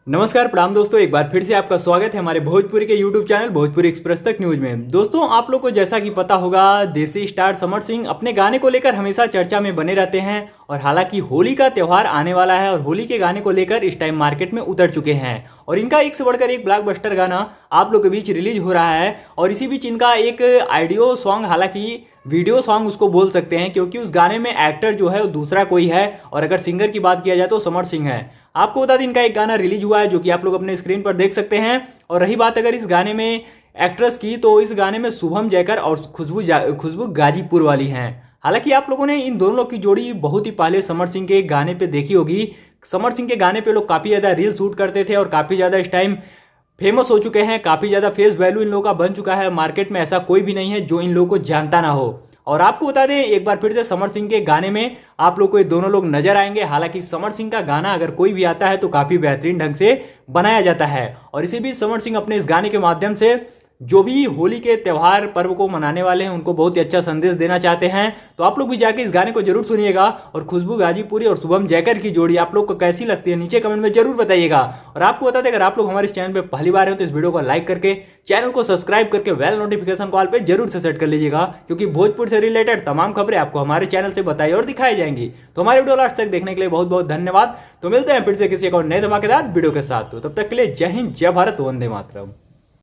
नमस्कार प्रणाम दोस्तों, एक बार फिर से आपका स्वागत है हमारे भोजपुरी के यूट्यूब चैनल भोजपुरी एक्सप्रेस तक न्यूज में। दोस्तों, आप लोग को जैसा कि पता होगा, देसी स्टार समर सिंह अपने गाने को लेकर हमेशा चर्चा में बने रहते हैं। और हालांकि होली का त्यौहार आने वाला है और होली के गाने को लेकर इस टाइम मार्केट में उतर चुके हैं और इनका एक से बढ़कर एक ब्लॉकबस्टर गाना आप लोग के बीच रिलीज हो रहा है। और इसी बीच इनका एक ऑडियो सॉन्ग, हालांकि वीडियो सॉन्ग उसको बोल सकते हैं, क्योंकि उस गाने में एक्टर जो है वो दूसरा कोई है और अगर सिंगर की बात किया जाए तो समर सिंह है। आपको बता दें, इनका एक गाना रिलीज हुआ है जो कि आप लोग अपने स्क्रीन पर देख सकते हैं। और रही बात अगर इस गाने में एक्ट्रेस की, तो इस गाने में शुभम जयकर और खुशबू गाजीपुर वाली हैं। हालांकि आप लोगों ने इन दोनों लोग की जोड़ी बहुत ही पहले समर सिंह के गाने पे देखी होगी। समर सिंह के गाने पे लोग काफ़ी ज़्यादा रील शूट करते थे और काफ़ी ज़्यादा इस टाइम फेमस हो चुके हैं। काफ़ी ज़्यादा फेस वैल्यू इन लोगों का बन चुका है। मार्केट में ऐसा कोई भी नहीं है जो इन लोगों को जानता ना हो। और आपको बता दें, एक बार फिर से समर सिंह के गाने में आप लोग को ये दोनों लोग नजर आएंगे। हालांकि समर सिंह का गाना अगर कोई भी आता है तो काफ़ी बेहतरीन ढंग से बनाया जाता है। और इसी बीच समर सिंह अपने इस गाने के माध्यम से जो भी होली के त्यौहार पर्व को मनाने वाले हैं उनको बहुत ही अच्छा संदेश देना चाहते हैं। तो आप लोग भी जाके इस गाने को जरूर सुनिएगा। और खुशबू गाजीपुरी और शुभम जयकर की जोड़ी आप लोग को कैसी लगती है, नीचे कमेंट में जरूर बताइएगा। और आपको बता दें, अगर आप लोग हमारे इस चैनल पे पहली बार हैं तो इस वीडियो को लाइक करके चैनल को सब्सक्राइब करके बेल नोटिफिकेशन कॉल पे जरूर से सेट कर लीजिएगा, क्योंकि भोजपुर से रिलेटेड तमाम खबरें आपको हमारे चैनल से बताई और दिखाई जाएंगी। तो हमारे वीडियो लास्ट तक देखने के लिए बहुत बहुत धन्यवाद। तो मिलते हैं फिर से किसी एक और नए धमाकेदार वीडियो के साथ। तो तब तक के लिए जय हिंद, जय भारत, वंदे मातरम।